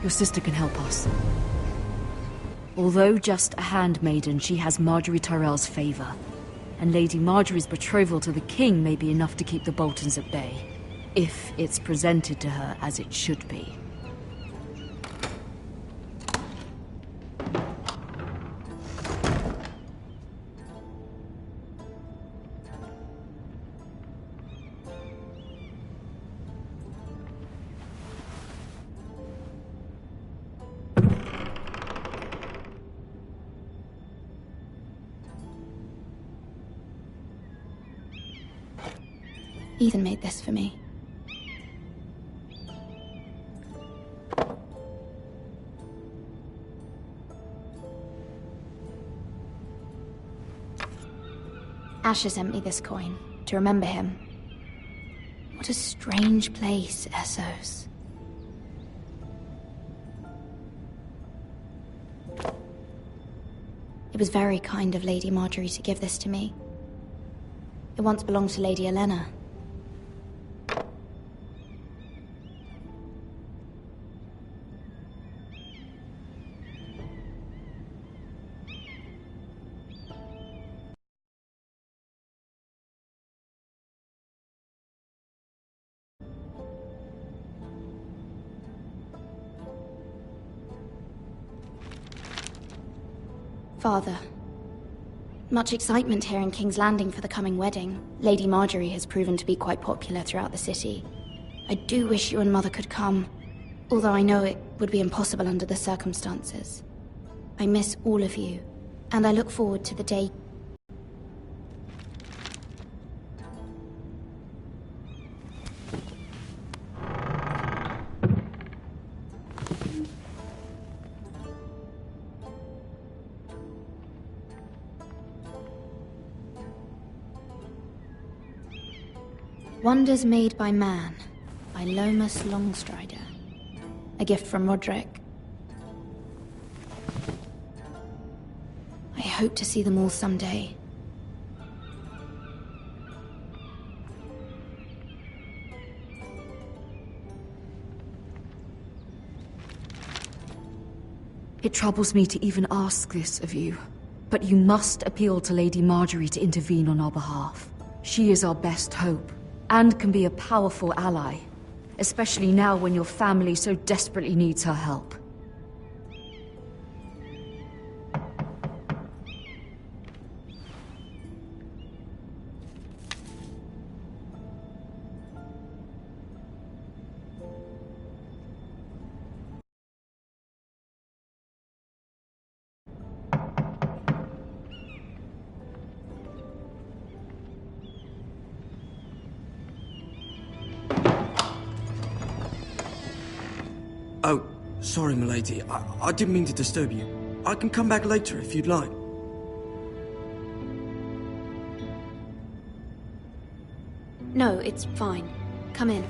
Your sister can help us. Although just a handmaiden, she has Margaery Tyrell's favor. And Lady Margaery's betrothal to the king may be enough to keep the Boltons at bay. If it's presented to her as it should be. Ethan made this for me. Asher sent me this coin to remember him. What a strange place, Essos. It was very kind of Lady Margaery to give this to me. It once belonged to Lady Olenna. Father. Much excitement here in King's Landing for the coming wedding. Lady Margaery has proven to be quite popular throughout the city. I do wish you and Mother could come, although I know it would be impossible under the circumstances. I miss all of you, and I look forward to the day. Wonders Made by Man, by Lomas Longstrider. A gift from Roderick. I hope to see them all someday. It troubles me to even ask this of you, but you must appeal to Lady Margaery to intervene on our behalf. She is our best hope, and can be a powerful ally, especially now when your family so desperately needs her help. Oh, sorry, milady. I didn't mean to disturb you. I can come back later if you'd like. No, it's fine. Come in.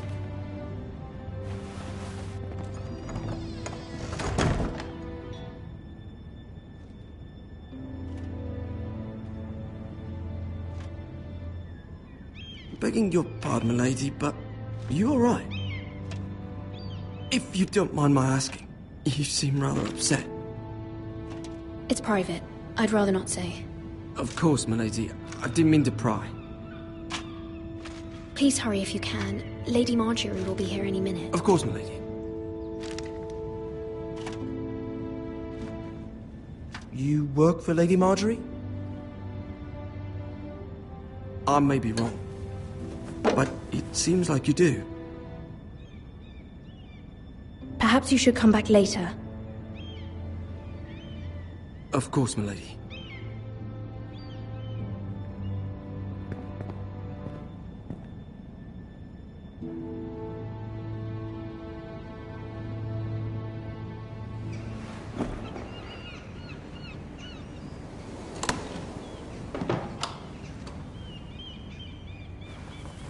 Begging your pardon, milady, but are you all right? If you don't mind my asking, you seem rather upset. It's private. I'd rather not say. Of course, milady. I didn't mean to pry. Please hurry if you can. Lady Margaery will be here any minute. Of course, milady. You work for Lady Margaery? I may be wrong, but it seems like you do. Perhaps you should come back later. Of course, milady.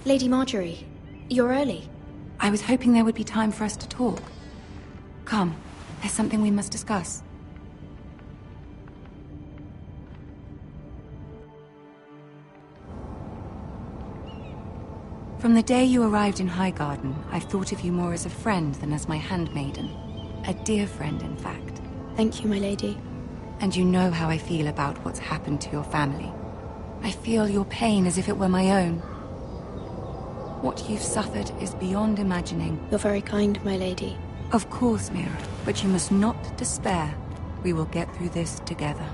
Lady Margaery, you're early. I was hoping there would be time for us to talk. Come, there's something we must discuss. From the day you arrived in Highgarden, I've thought of you more as a friend than as my handmaiden. A dear friend, in fact. Thank you, my lady. And you know how I feel about what's happened to your family. I feel your pain as if it were my own. What you've suffered is beyond imagining. You're very kind, my lady. Of course, Mira, but you must not despair. We will get through this together.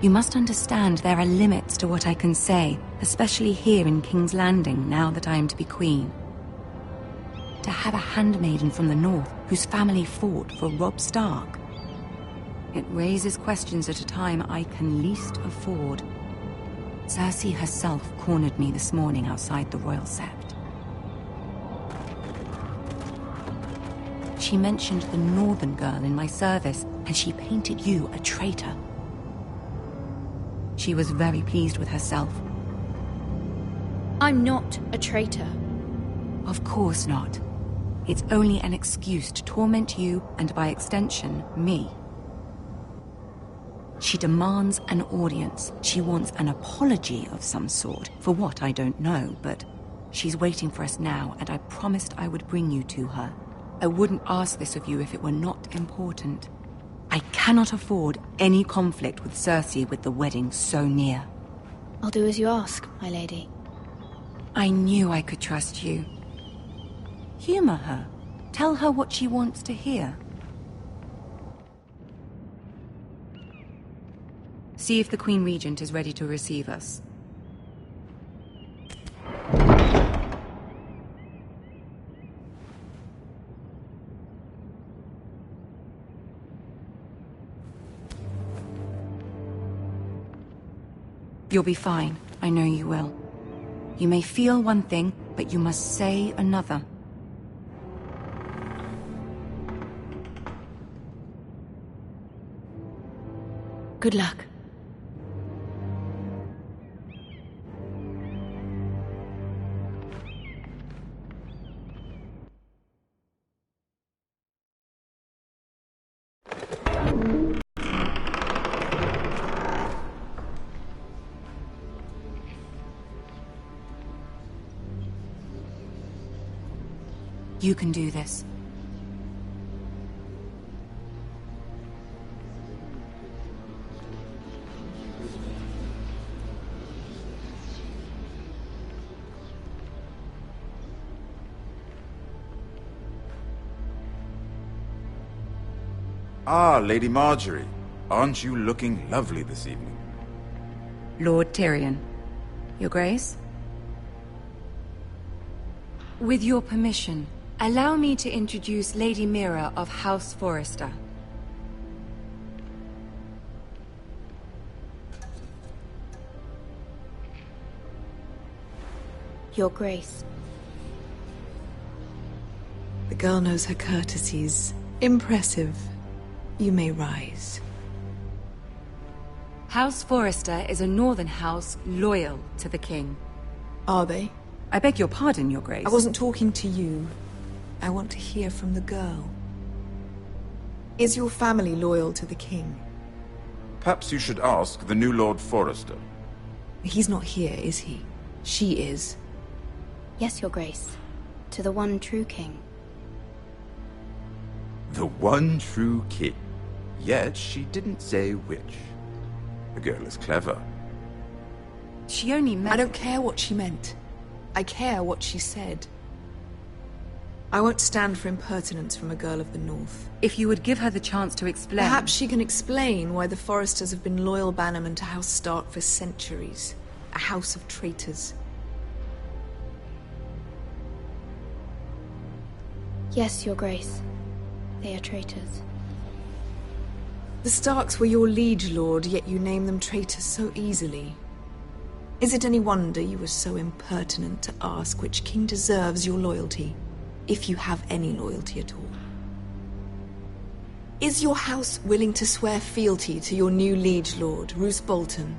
You must understand there are limits to what I can say, especially here in King's Landing, now that I am to be queen. To have a handmaiden from the north whose family fought for Robb Stark. It raises questions at a time I can least afford. Cersei herself cornered me this morning outside the Royal Sept. She mentioned the northern girl in my service, and she painted you a traitor. She was very pleased with herself. I'm not a traitor. Of course not. It's only an excuse to torment you, and by extension, me. She demands an audience. She wants an apology of some sort. For what, I don't know, but she's waiting for us now, and I promised I would bring you to her. I wouldn't ask this of you if it were not important. I cannot afford any conflict with Cersei with the wedding so near. I'll do as you ask, my lady. I knew I could trust you. Humor her. Tell her what she wants to hear. See if the Queen Regent is ready to receive us. You'll be fine. I know you will. You may feel one thing, but you must say another. Good luck. You can do this. Ah, Lady Margaery. Aren't you looking lovely this evening? Lord Tyrion. Your Grace? With your permission, allow me to introduce Lady Mira of House Forrester. Your Grace. The girl knows her courtesies. Impressive. You may rise. House Forrester is a northern house loyal to the king. Are they? I beg your pardon, Your Grace. I wasn't talking to you. I want to hear from the girl. Is your family loyal to the king? Perhaps you should ask the new Lord Forrester. He's not here, is he? She is. Yes, Your Grace. To the one true king. The one true king. Yet she didn't say which. The girl is clever. She only meant... I don't care what she meant. I care what she said. I won't stand for impertinence from a girl of the North. If you would give her the chance to explain... Perhaps she can explain why the Forresters have been loyal bannermen to House Stark for centuries. A house of traitors. Yes, Your Grace. They are traitors. The Starks were your liege lord, yet you name them traitors so easily. Is it any wonder you were so impertinent to ask which king deserves your loyalty, if you have any loyalty at all? Is your house willing to swear fealty to your new liege lord, Roose Bolton?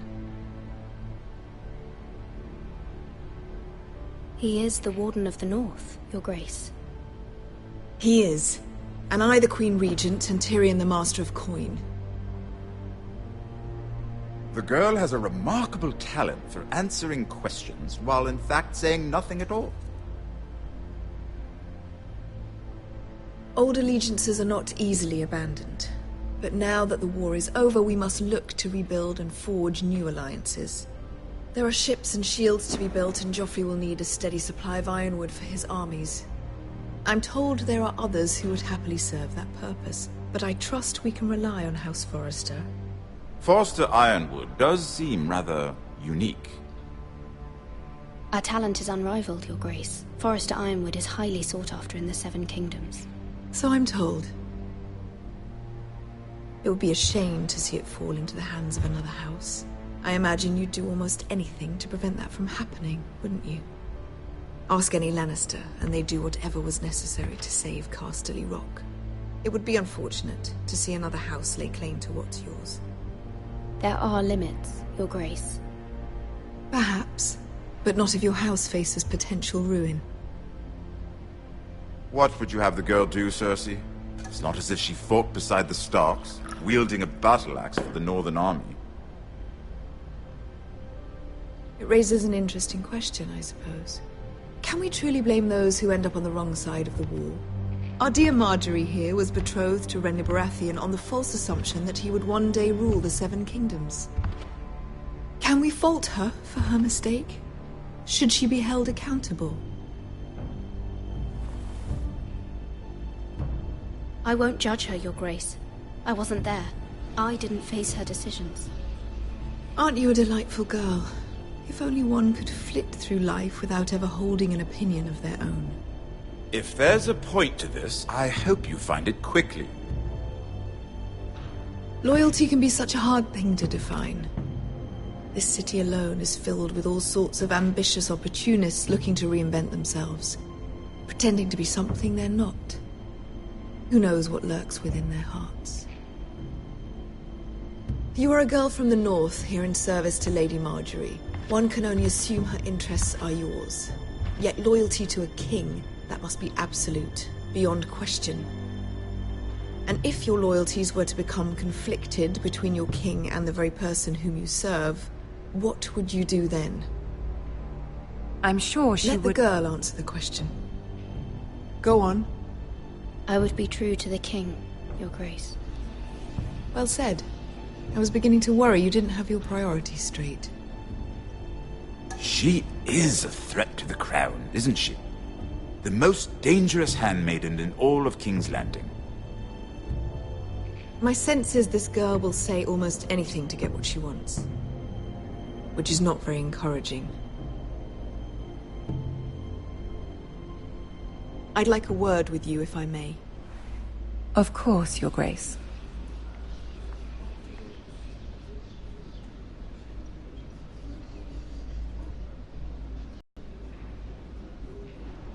He is the Warden of the North, Your Grace. He is. And I the Queen Regent, and Tyrion the Master of Coin. The girl has a remarkable talent for answering questions, while in fact saying nothing at all. Old allegiances are not easily abandoned. But now that the war is over, we must look to rebuild and forge new alliances. There are ships and shields to be built, and Joffrey will need a steady supply of ironwood for his armies. I'm told there are others who would happily serve that purpose, but I trust we can rely on House Forrester. Forrester Ironwood does seem rather unique. Our talent is unrivaled, Your Grace. Forrester Ironwood is highly sought after in the Seven Kingdoms. So I'm told. It would be a shame to see it fall into the hands of another house. I imagine you'd do almost anything to prevent that from happening, wouldn't you? Ask any Lannister, and they'd do whatever was necessary to save Casterly Rock. It would be unfortunate to see another house lay claim to what's yours. There are limits, Your Grace. Perhaps, but not if your house faces potential ruin. What would you have the girl do, Cersei? It's not as if she fought beside the Starks, wielding a battle axe for the Northern Army. It raises an interesting question, I suppose. Can we truly blame those who end up on the wrong side of the wall? Our dear Marjorie here was betrothed to Renly Baratheon on the false assumption that he would one day rule the Seven Kingdoms. Can we fault her for her mistake? Should she be held accountable? I won't judge her, Your Grace. I wasn't there. I didn't face her decisions. Aren't you a delightful girl? If only one could flit through life without ever holding an opinion of their own. If there's a point to this, I hope you find it quickly. Loyalty can be such a hard thing to define. This city alone is filled with all sorts of ambitious opportunists looking to reinvent themselves, pretending to be something they're not. Who knows what lurks within their hearts? You are a girl from the north, here in service to Lady Marjorie. One can only assume her interests are yours. Yet loyalty to a king, that must be absolute, beyond question. And if your loyalties were to become conflicted between your king and the very person whom you serve, what would you do then? I'm sure she would... Let the girl answer the question. Go on. I would be true to the king, Your Grace. Well said. I was beginning to worry you didn't have your priorities straight. She is a threat to the crown, isn't she? The most dangerous handmaiden in all of King's Landing. My sense is this girl will say almost anything to get what she wants. Which is not very encouraging. I'd like a word with you, if I may. Of course, Your Grace.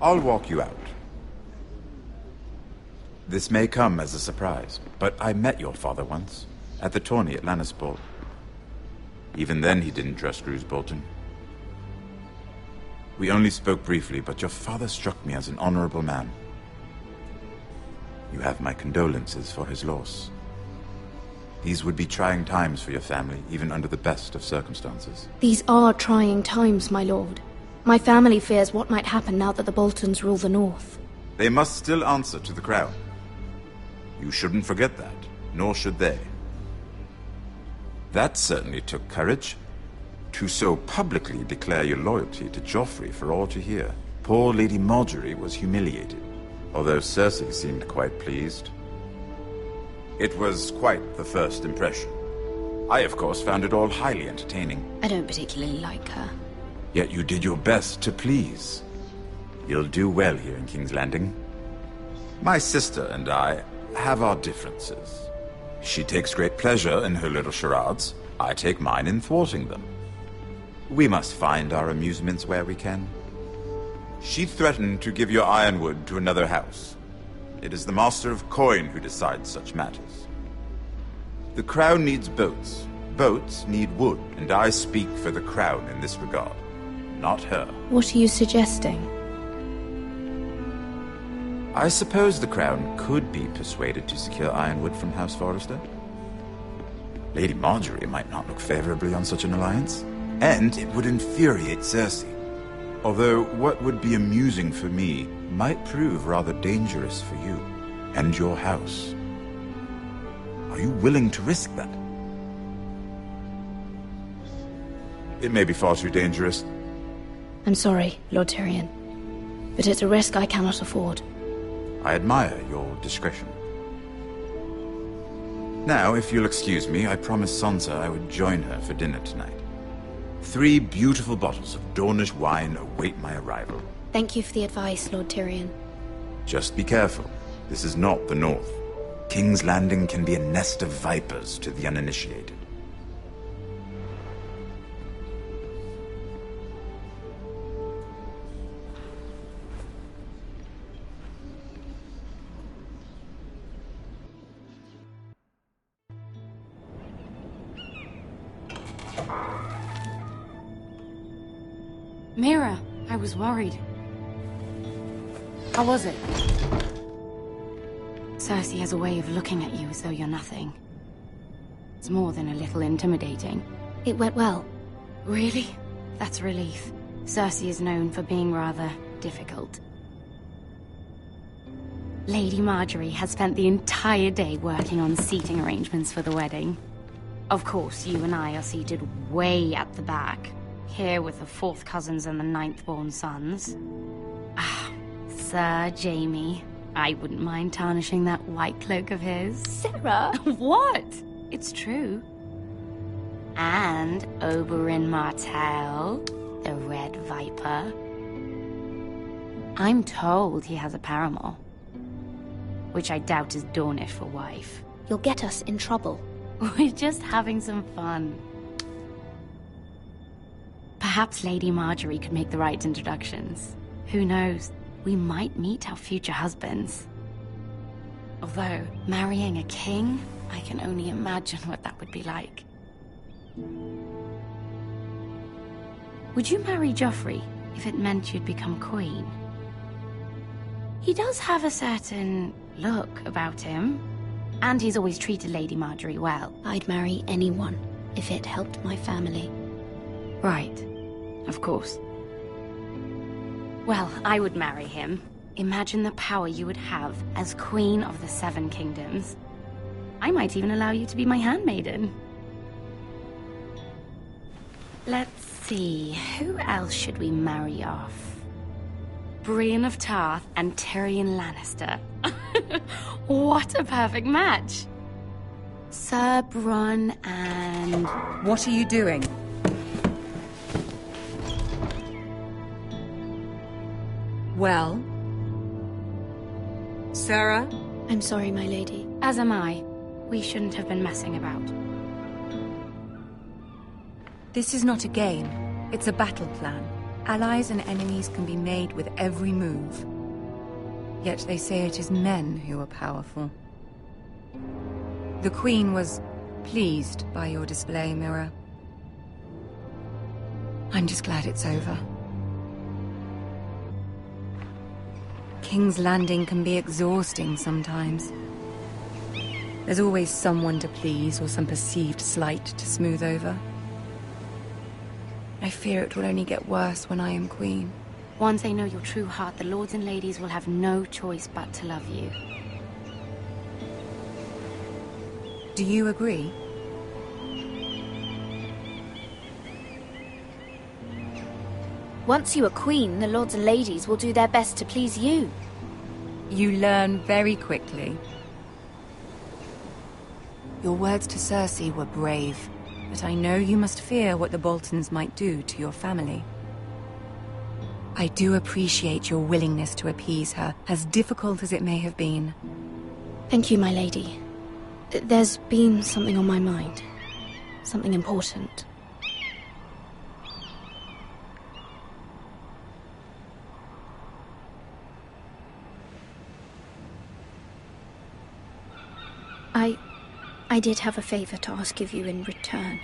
I'll walk you out. This may come as a surprise, but I met your father once, at the tourney at Lannisport. Even then he didn't trust Roose Bolton. We only spoke briefly, but your father struck me as an honorable man. You have my condolences for his loss. These would be trying times for your family, even under the best of circumstances. These are trying times, my lord. My family fears what might happen now that the Boltons rule the North. They must still answer to the crown. You shouldn't forget that, nor should they. That certainly took courage. To so publicly declare your loyalty to Joffrey for all to hear. Poor Lady Marjorie was humiliated, although Cersei seemed quite pleased. It was quite the first impression. I, of course, found it all highly entertaining. I don't particularly like her. Yet you did your best to please. You'll do well here in King's Landing. My sister and I have our differences. She takes great pleasure in her little charades. I take mine in thwarting them. We must find our amusements where we can. She threatened to give your ironwood to another house. It is the Master of Coin who decides such matters. The crown needs boats. Boats need wood, and I speak for the crown in this regard, not her. What are you suggesting? I suppose the crown could be persuaded to secure ironwood from House Forrester. Lady Marjorie might not look favorably on such an alliance, and it would infuriate Cersei. Although what would be amusing for me might prove rather dangerous for you. and your house. Are you willing to risk that? It may be far too dangerous. I'm sorry, Lord Tyrion, but it's a risk I cannot afford. I admire your discretion. Now, if you'll excuse me, I promised Sansa I would join her for dinner tonight. 3 beautiful bottles of Dornish wine await my arrival. Thank you for the advice, Lord Tyrion. Just be careful. This is not the North. King's Landing can be a nest of vipers to the uninitiated. Mira, I was worried. How was it? Cersei has a way of looking at you as though you're nothing. It's more than a little intimidating. It went well. Really? That's a relief. Cersei is known for being rather difficult. Lady Margaery has spent the entire day working on seating arrangements for the wedding. Of course, you and I are seated way at the back, here with the 4th cousins and the 9th-born sons. Ah, Sir Jaime. I wouldn't mind tarnishing that white cloak of his. Sarah! What? It's true. And Oberyn Martell, the Red Viper. I'm told he has a paramour, which I doubt is Dornish for wife. You'll get us in trouble. We're just having some fun. Perhaps Lady Margaery could make the right introductions. Who knows? We might meet our future husbands. Although, marrying a king, I can only imagine what that would be like. Would you marry Joffrey if it meant you'd become queen? He does have a certain look about him, and he's always treated Lady Margaery well. I'd marry anyone if it helped my family. Right. Of course. Well, I would marry him. Imagine the power you would have as Queen of the 7 Kingdoms. I might even allow you to be my handmaiden. Let's see, who else should we marry off? Brienne of Tarth and Tyrion Lannister. What a perfect match! Sir Bronn and... What are you doing? Well? Sarah? I'm sorry, my lady. As am I. We shouldn't have been messing about. This is not a game. It's a battle plan. Allies and enemies can be made with every move. Yet they say it is men who are powerful. The Queen was pleased by your display, Mira. I'm just glad it's over. King's Landing can be exhausting sometimes. There's always someone to please or some perceived slight to smooth over. I fear it will only get worse when I am queen. Once they know your true heart, the lords and ladies will have no choice but to love you. Do you agree? Once you are queen, the lords and ladies will do their best to please you. You learn very quickly. Your words to Cersei were brave, but I know you must fear what the Boltons might do to your family. I do appreciate your willingness to appease her, as difficult as it may have been. Thank you, my lady. There's been something on my mind. Something important. I did have a favor to ask of you in return.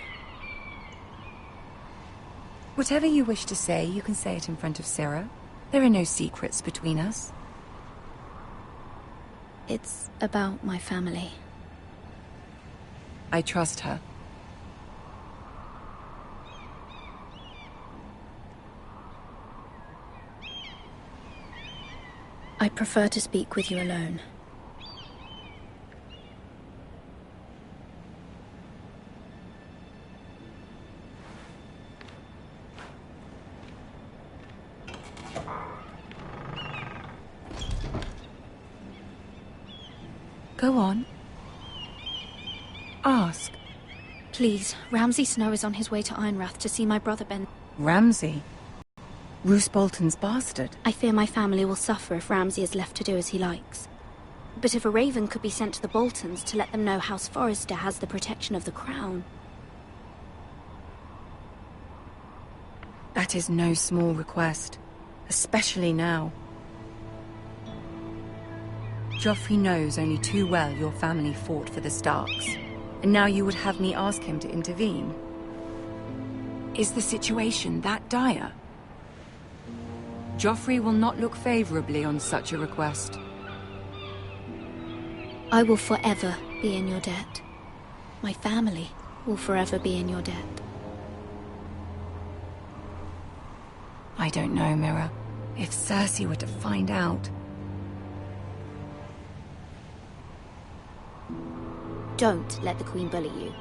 Whatever you wish to say, you can say it in front of Sarah. There are no secrets between us. It's about my family. I trust her. I prefer to speak with you alone. Go on. Ask. Please, Ramsay Snow is on his way to Ironrath to see my brother Ben. Ramsay? Roose Bolton's bastard. I fear my family will suffer if Ramsay is left to do as he likes. But if a raven could be sent to the Boltons to let them know House Forrester has the protection of the crown... That is no small request, especially now. Joffrey knows only too well your family fought for the Starks, and now you would have me ask him to intervene. Is the situation that dire? Joffrey will not look favorably on such a request. I will forever be in your debt. My family will forever be in your debt. I don't know, Mira. If Cersei were to find out... Don't let the Queen bully you.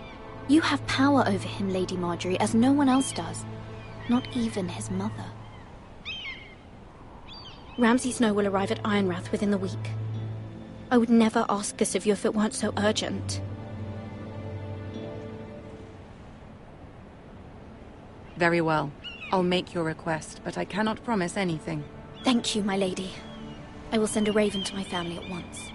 You have power over him, Lady Margaery, as no one else does. Not even his mother. Ramsay Snow will arrive at Ironrath within the week. I would never ask this of you if it weren't so urgent. Very well. I'll make your request, but I cannot promise anything. Thank you, my lady. I will send a raven to my family at once.